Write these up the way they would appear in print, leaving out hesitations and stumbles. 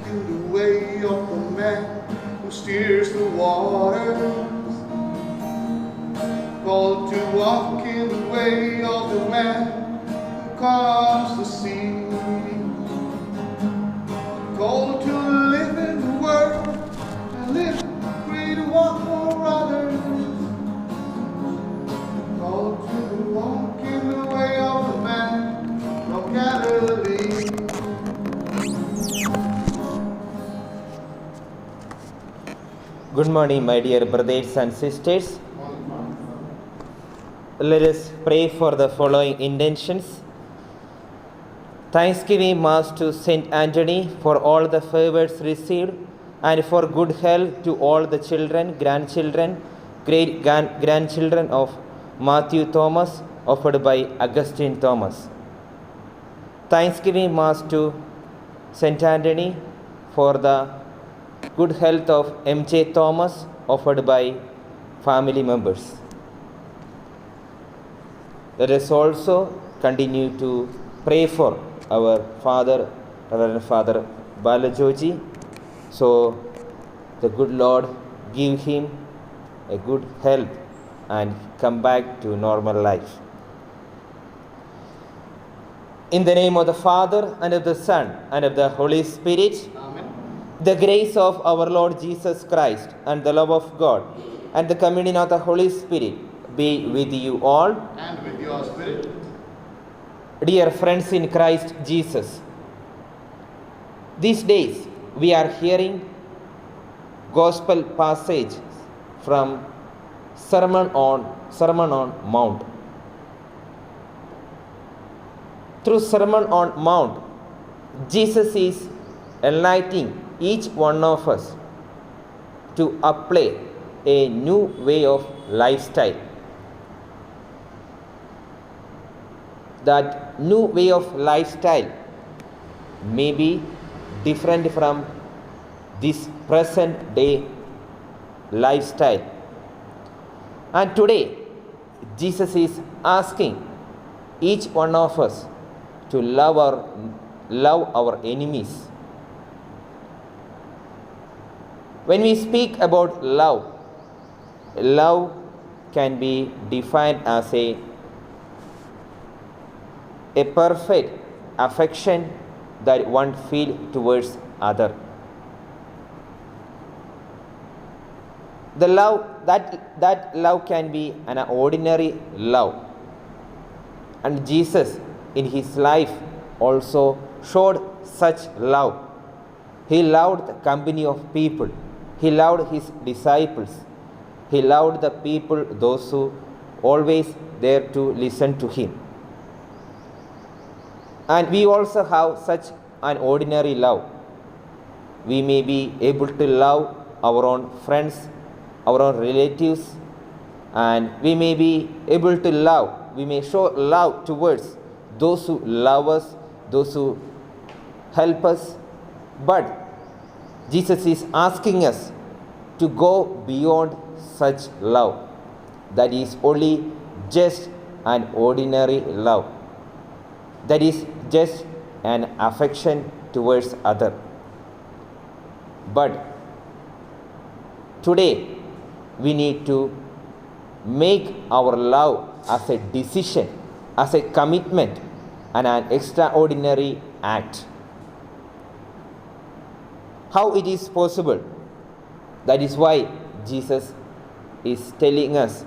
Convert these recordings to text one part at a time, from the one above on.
in the way of the man who steers the waters. Called to walk in the way of the man who calms the sea. Called to live in the world and live free to walk for others. Called to walk in the way of the man from Galilee. Good morning, my dear brothers and sisters. Let us pray for the following intentions. Thanksgiving Mass to Saint Anthony for all the favors received and for good health to all the children, grandchildren, great-grandchildren of Matthew Thomas, offered by Augustine Thomas. Thanksgiving Mass to Saint Anthony for the good health of M.J. Thomas, offered by family members. Let us also continue to pray for our Father, Reverend Father Balajoji, so the good Lord give him a good health and come back to normal life. In the name of the Father, and of the Son, and of the Holy Spirit, Amen. the grace of our Lord Jesus Christ, and the love of God, and the communion of the Holy Spirit be with you all. And with your spirit. Dear friends in Christ Jesus, these days we are hearing gospel passages from Sermon on Mount. Through Sermon on Mount, Jesus is enlightening each one of us to apply a new way of lifestyle. That new way of lifestyle may be different from this present day lifestyle. And today, Jesus is asking each one of us to love our enemies. When we speak about love, love can be defined as a perfect affection that one feels towards other. The love that love can be an ordinary love, and Jesus in his life also showed such love. He loved the company of people. He loved his disciples. He loved the people, those who always there to listen to him. And we also have such an ordinary love. We may be able to love our own friends, our own relatives, and we may be able to love, we may show love towards those who love us, those who help us. But Jesus is asking us to go beyond such love. That is only just an ordinary love. That is just an affection towards other. But today we need to make our love as a decision, as a commitment, and an extraordinary act. How it is possible? That is why Jesus is telling us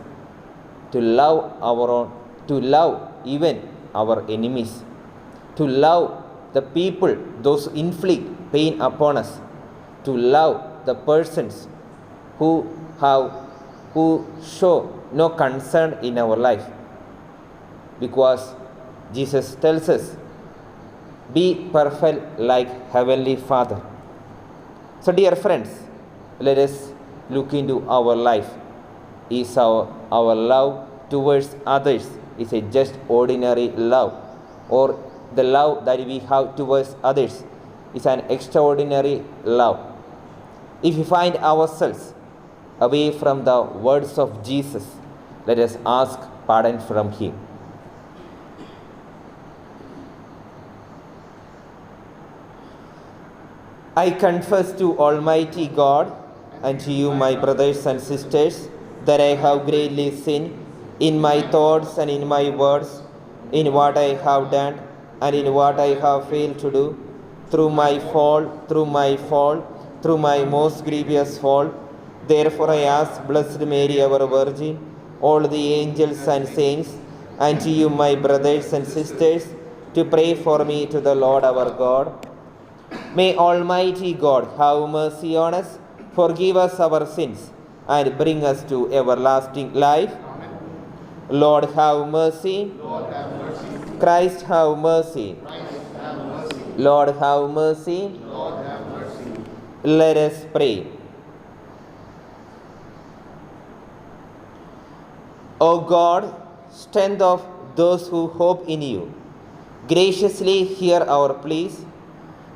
to love our own, to love even our enemies, to love the people, those who inflict pain upon us, to love the persons who show no concern in our life. Because Jesus tells us, be perfect like Heavenly Father. So dear friends, let us look into our life. Is our love towards others is a just ordinary love, or the love that we have towards others is an extraordinary love? If we find ourselves away from the words of Jesus, let us ask pardon from him. I confess to Almighty God and to you, my brothers and sisters, that I have greatly sinned in my thoughts and in my words, in what I have done and in what I have failed to do, through my fault, through my most grievous fault. Therefore I ask Blessed Mary, our Virgin, all the angels and saints, and to you, my brothers and sisters, to pray for me to the Lord our God. May Almighty God have mercy on us, forgive us our sins, and bring us to everlasting life. Amen. Lord, have mercy. Lord, have mercy. Christ, have mercy. Christ, have mercy. Lord, have mercy. Lord, have mercy. Let us pray. O God, strength of those who hope in you, graciously hear our pleas,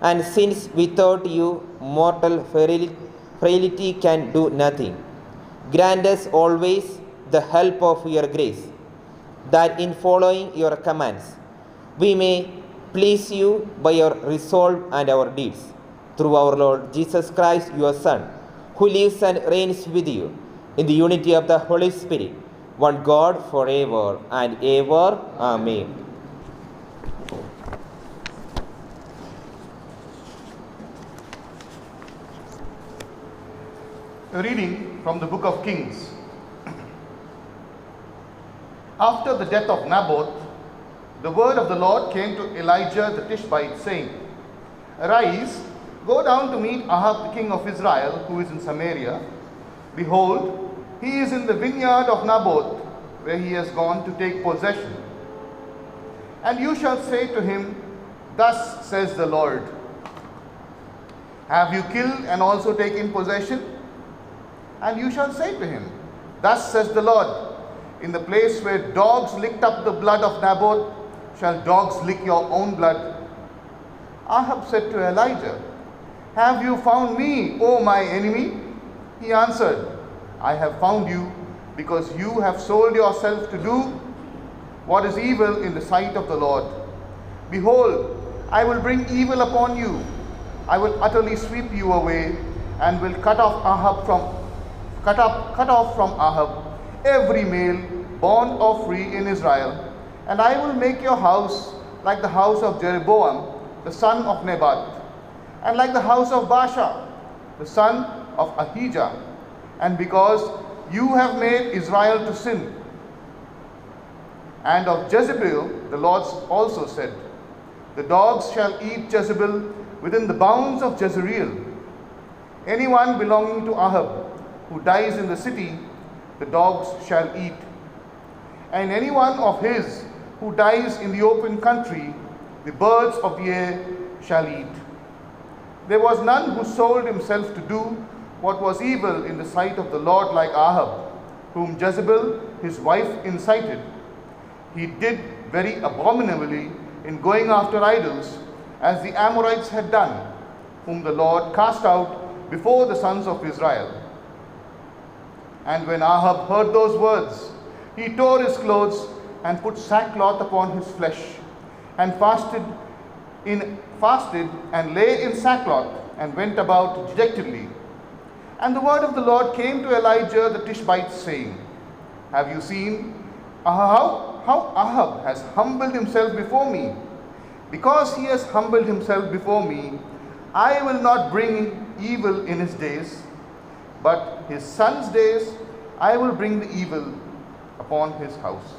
and since without you mortal frailty can do nothing, grant us always the help of your grace, that in following your commands we may please you by your resolve and our deeds. Through our Lord Jesus Christ, your Son, who lives and reigns with you in the unity of the Holy Spirit, one God forever and ever. Amen. A reading from the book of Kings. After the death of Naboth, the word of the Lord came to Elijah the Tishbite, saying, Arise, go down to meet Ahab the king of Israel, who is in Samaria. Behold, he is in the vineyard of Naboth, where he has gone to take possession. And you shall say to him, Thus says the Lord, Have you killed and also taken possession? And you shall say to him, Thus says the Lord, in the place where dogs licked up the blood of Naboth, shall dogs lick your own blood. Ahab said to Elijah, Have you found me, O my enemy? He answered, I have found you, because you have sold yourself to do what is evil in the sight of the Lord. Behold, I will bring evil upon you. I will utterly sweep you away, and will cut off from Ahab every male, born or free in Israel, and I will make your house like the house of Jeroboam, the son of Nebat, and like the house of Baasha, the son of Ahijah, and because you have made Israel to sin. And of Jezebel the Lord also said, The dogs shall eat Jezebel within the bounds of Jezreel. Anyone belonging to Ahab who dies in the city, the dogs shall eat. And anyone of his who dies in the open country, the birds of the air shall eat. There was none who sold himself to do what was evil in the sight of the Lord like Ahab, whom Jezebel his wife incited. He did very abominably in going after idols, as the Amorites had done, whom the Lord cast out before the sons of Israel. And when Ahab heard those words, he tore his clothes and put sackcloth upon his flesh, and fasted and lay in sackcloth, and went about dejectedly. And the word of the Lord came to Elijah the Tishbite, saying, Have you seen how Ahab has humbled himself before me? Because he has humbled himself before me, I will not bring evil in his days, but his son's days I will bring the evil upon his house.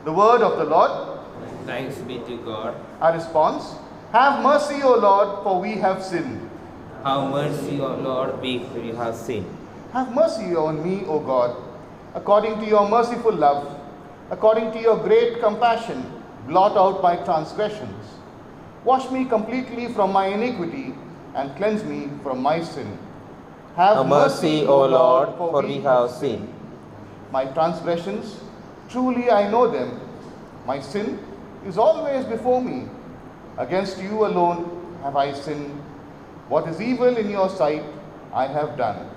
The word of the Lord. Thanks be to God. Our response, Have mercy, O Lord, for we have sinned. Have mercy, O Lord, we have sinned. Have mercy on me, O God, according to your merciful love, according to your great compassion, blot out my transgressions. Wash me completely from my iniquity, and cleanse me from my sin. Have mercy, O Lord, for we have sinned. My transgressions, truly I know them. My sin is always before me. Against you alone have I sinned. What is evil in your sight I have done.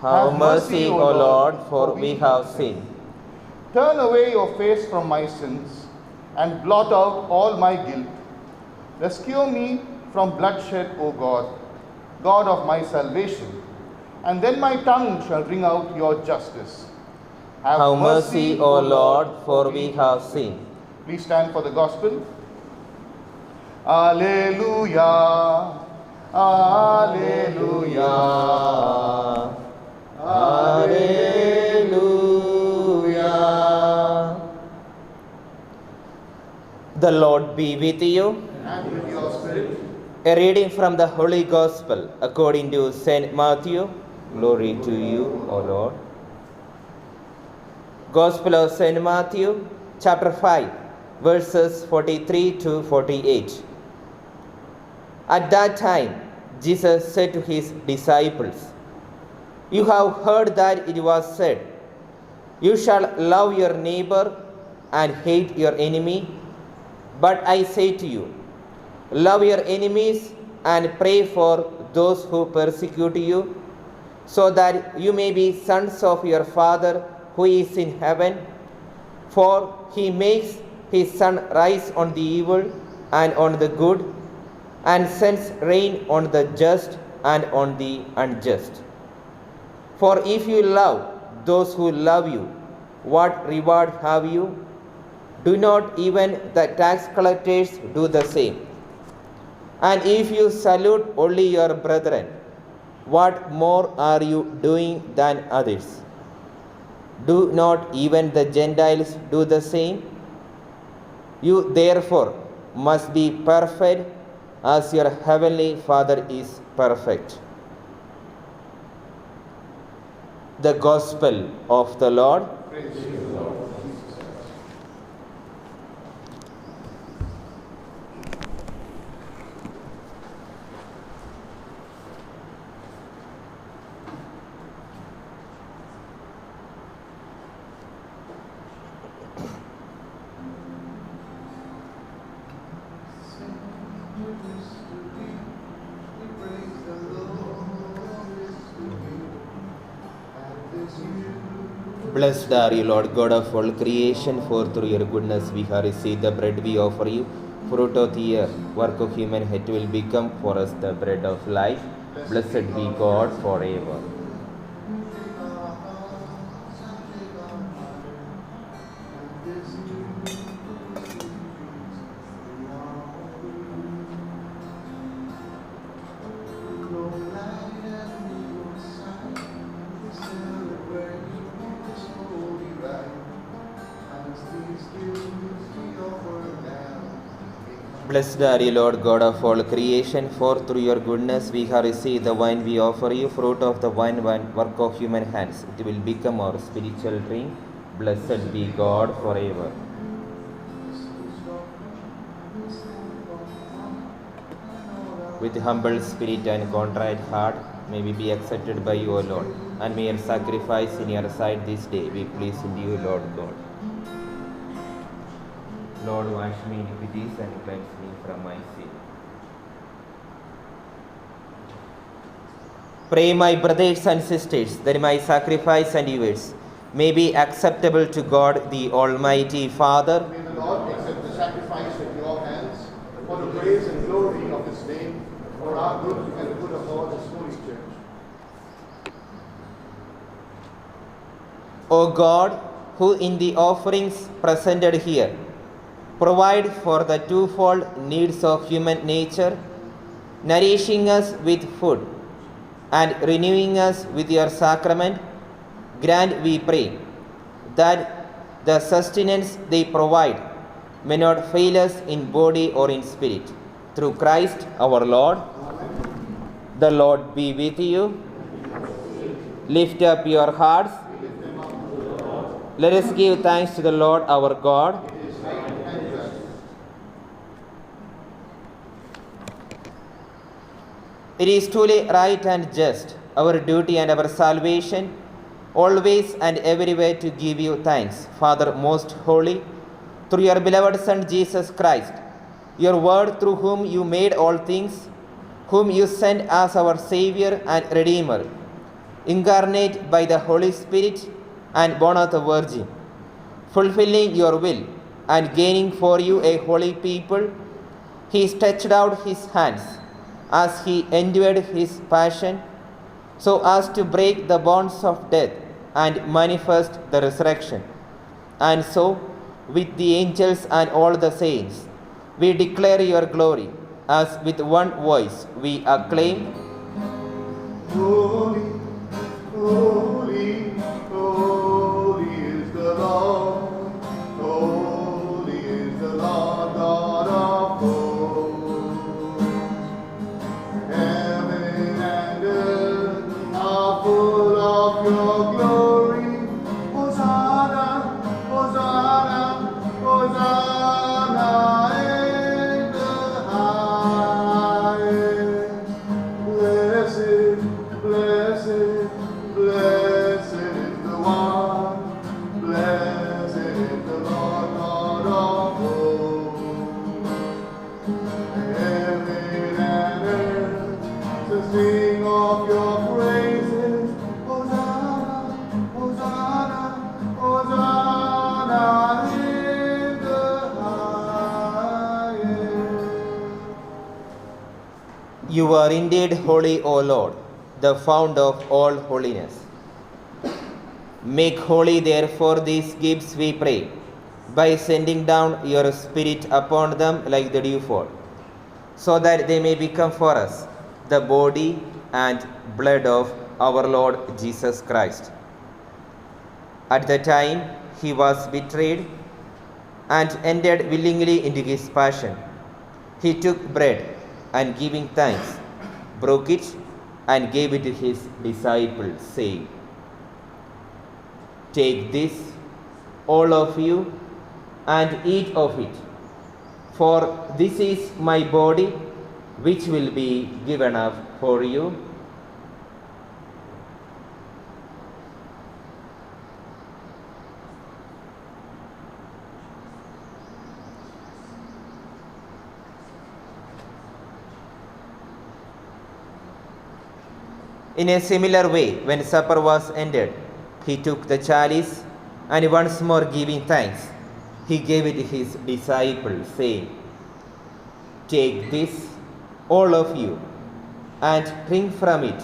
Have mercy, O Lord, for we have sinned. Turn away your face from my sins, and blot out all my guilt. Rescue me from bloodshed, O God, God of my salvation. And then my tongue shall bring out your justice. Have mercy, O Lord, for we have sinned. Please stand for the gospel. Alleluia, Alleluia, Alleluia. The Lord be with you. and with your spirit. A reading from the Holy Gospel according to St. Matthew. Glory to you, O Lord. Gospel of St. Matthew, chapter 5, verses 43 to 48. At that time, Jesus said to his disciples, "You have heard that it was said, 'You shall love your neighbor and hate your enemy.' But I say to you, love your enemies and pray for those who persecute you, so that you may be sons of your Father who is in heaven. For he makes his sun rise on the evil and on the good, and sends rain on the just and on the unjust. For if you love those who love you, what reward have you? Do not even the tax collectors do the same? And if you salute only your brethren, what more are you doing than others? Do not even the Gentiles do the same? You therefore must be perfect as your heavenly Father is perfect." The Gospel of the Lord. Praise you, Lord. Blessed are you, Lord God of all creation, for through your goodness we have received the bread we offer you. Fruit of the earth, work of human head will become for us the bread of life. Blessed be God forever. Blessed are you, Lord God of all creation, for through your goodness we have received the wine we offer you, fruit of the vine, work of human hands. It will become our spiritual drink. Blessed be God forever. With humble spirit and contrite heart, may we be accepted by you, O Lord, and may your sacrifice in your sight this day be pleasing to you, Lord God. Lord, wash me iniquities and cleanse me from my sin. Pray, my brothers and sisters, that my sacrifice and yours may be acceptable to God, the Almighty Father. May the Lord accept the sacrifice at your hands for the praise and glory of his name, for our good and the good of all his holy church. O God, who in the offerings presented here provide for the twofold needs of human nature, nourishing us with food and renewing us with your sacrament, grant, we pray, that the sustenance they provide may not fail us in body or in spirit. Through Christ our Lord. Amen. The Lord be with you. Lift up your hearts. Let us give thanks to the Lord our God. It is truly right and just, our duty and our salvation, always and everywhere to give you thanks, Father most holy, through your beloved Son Jesus Christ, your word through whom you made all things, whom you sent as our Savior and Redeemer, incarnate by the Holy Spirit and born of the Virgin, fulfilling your will and gaining for you a holy people, he stretched out his hands as he endured his passion, so as to break the bonds of death and manifest the resurrection. And so, with the angels and all the saints, we declare your glory, as with one voice we acclaim, Holy, holy, holy is the Lord. Holy is the Lord God of hosts. Heaven and earth are full of your glory. Hosanna, Hosanna, Hosanna in the highest. Blessed, blessed, blessed is the one. Blessed is the Lord God of hosts. Heaven and earth to sing of your praises. Hosanna, Hosanna, Hosanna in the highest. You are indeed holy, O Lord, the fount of all holiness. Make holy, therefore, these gifts, we pray, by sending down your Spirit upon them like the dewfall, so that they may become for us the body and blood of our Lord Jesus Christ. At the time he was betrayed and entered willingly into his passion, he took bread and, giving thanks, broke it and gave it to his disciples, saying, "Take this, all of you, and eat of it, for this is my body, which will be given up for you." In a similar way, when supper was ended, he took the chalice, and once more giving thanks, he gave it to his disciples, saying, "Take this, all of you, and drink from it,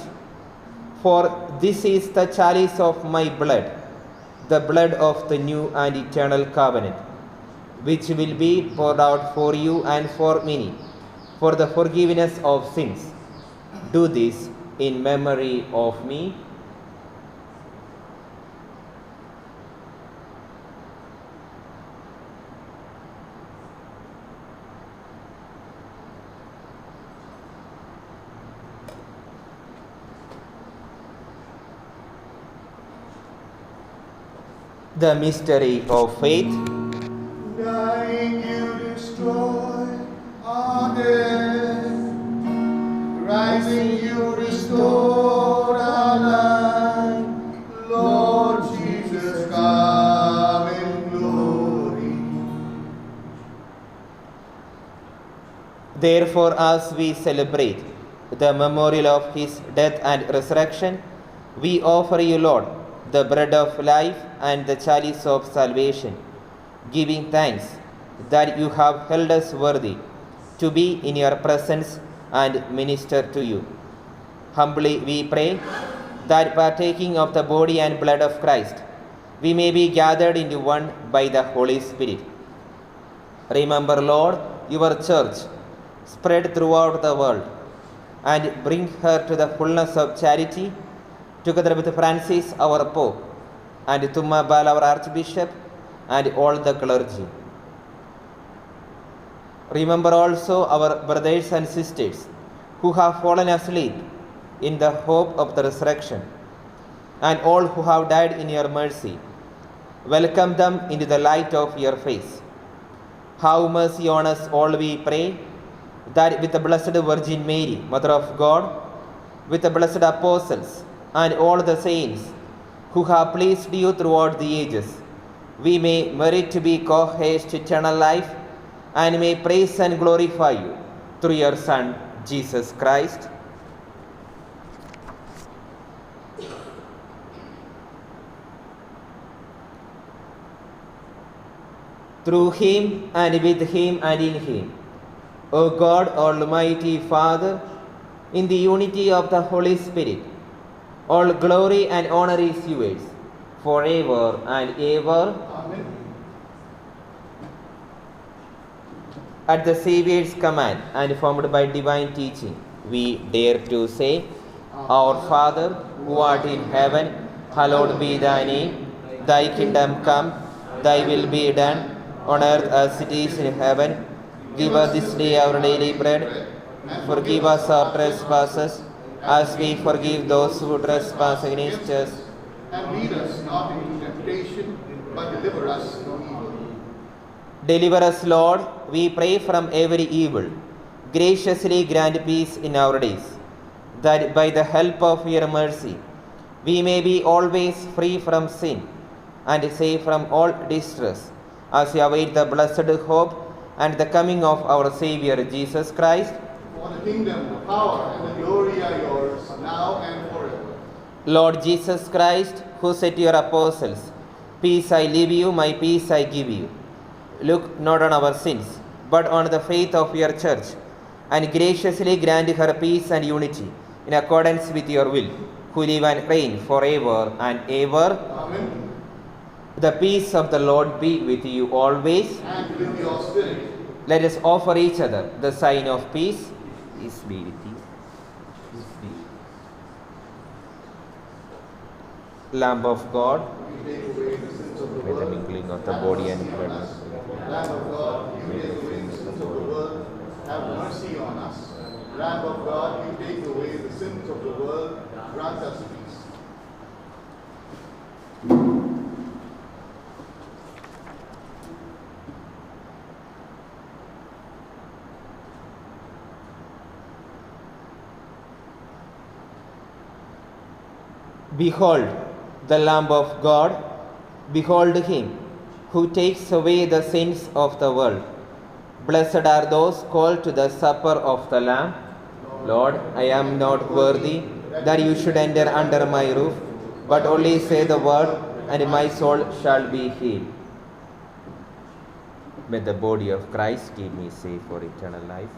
for this is the chalice of my blood, the blood of the new and eternal covenant, which will be poured out for you and for many, for the forgiveness of sins. Do this in memory of me." The mystery of faith. Dying you destroy our death. Rising you restore our life. Lord Jesus, come in glory. Therefore, as we celebrate the memorial of his death and resurrection, we offer you, Lord, the bread of life and the chalice of salvation, giving thanks that you have held us worthy to be in your presence and minister to you. Humbly we pray that, partaking of the body and blood of Christ, we may be gathered into one by the Holy Spirit. Remember, Lord, your church spread throughout the world, and bring her to the fullness of charity, together with Francis, our Pope, and Tumabal, our Archbishop, and all the clergy. Remember also our brothers and sisters who have fallen asleep in the hope of the resurrection, and all who have died in your mercy. Welcome them into the light of your face. Have mercy on us all, we pray, that with the Blessed Virgin Mary, Mother of God, with the blessed apostles and all the saints who have pleased you throughout the ages, we may merit to be co-heirs to eternal life, and may praise and glorify you through your Son, Jesus Christ. Through him, and with him, and in him, O God, Almighty Father, in the unity of the Holy Spirit. All glory and honor is yours, forever and ever. Amen. At the Saviour's command and formed by divine teaching, we dare to say, Our Father, who art in heaven, hallowed be thy name. Thy kingdom come, thy will be done, on earth as it is in heaven. Give us this day our daily bread. Forgive us our trespasses, as we forgive those who trespass against us. And lead us not into temptation, but deliver us from evil. Deliver us, Lord, we pray, from every evil. Graciously grant peace in our days, that by the help of your mercy, we may be always free from sin and safe from all distress, as we await the blessed hope and the coming of our Saviour Jesus Christ. For the kingdom, the power, and the glory are yours, now and forever. Lord Jesus Christ, who said to your apostles, Peace I leave you, my peace I give you. Look not on our sins, but on the faith of your church, and graciously grant her peace and unity, in accordance with your will, who live and reign forever and ever. Amen. The peace of the Lord be with you always. And with your spirit. Let us offer each other the sign of peace. Peace be with you. Peace be. Lamb of God, You take away the sins of the with the world. mingling of the body and blood. Lamb of God, you take away the sins of the world. Have mercy on us. Lamb of God, you take away the sins of the world. Grant us peace. Behold the Lamb of God, behold him who takes away the sins of the world. Blessed are those called to the supper of the Lamb. Lord, I am not worthy that you should enter under my roof, but only say the word, and my soul shall be healed. May the body of Christ keep me safe for eternal life.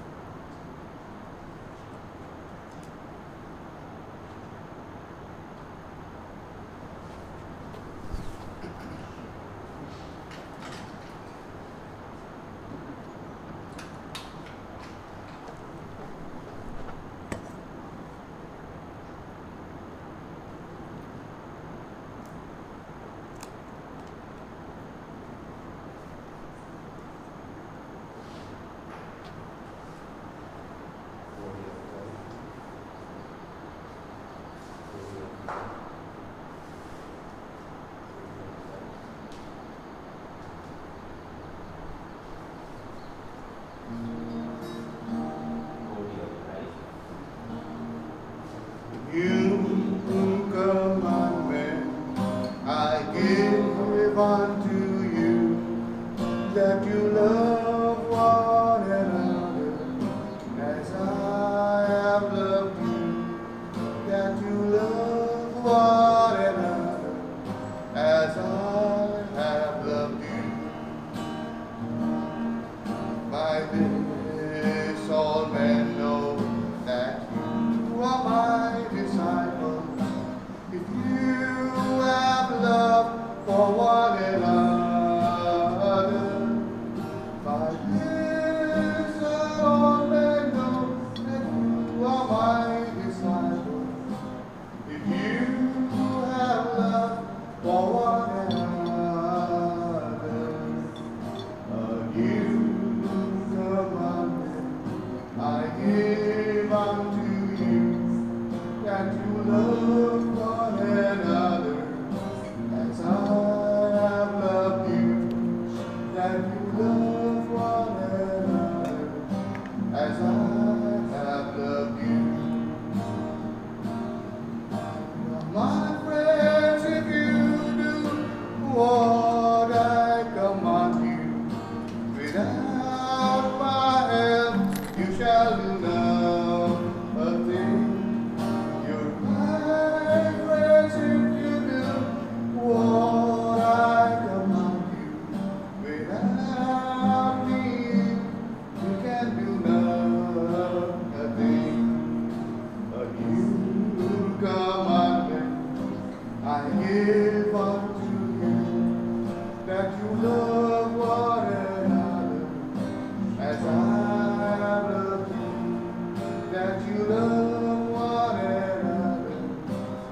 you love one another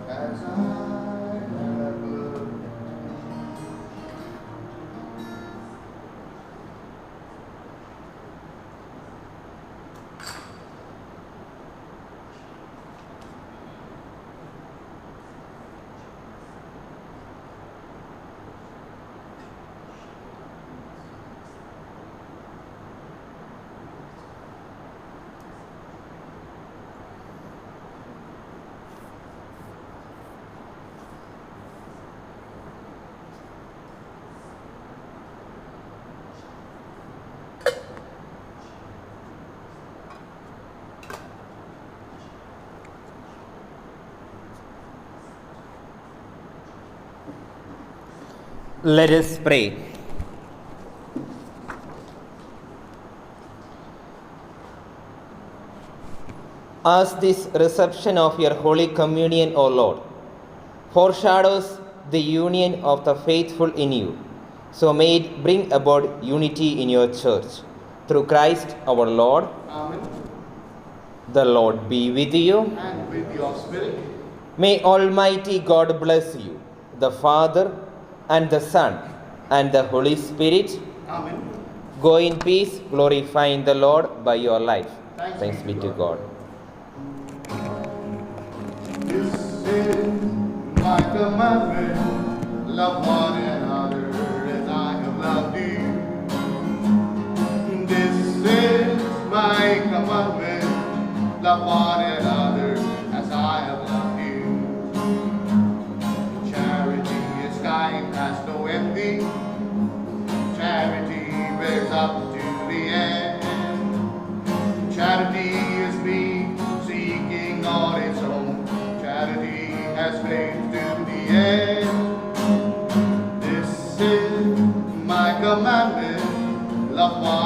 as I have loved. Let us pray. As this reception of your Holy Communion, O Lord, foreshadows the union of the faithful in you, so may it bring about unity in your church. Through Christ our Lord. Amen. The Lord be with you. And with your spirit. May Almighty God bless you, the Father and the Son and the Holy Spirit. Amen. Go in peace, glorifying the Lord by your life. Thanks be to God. This is my commandment, love one another as I have loved you. This is my commandment, love one another as I have loved you. Charity is kind, has no envy. Charity bears up to the end. Charity is me seeking on its own. Charity has faith to the end. This is my commandment, love one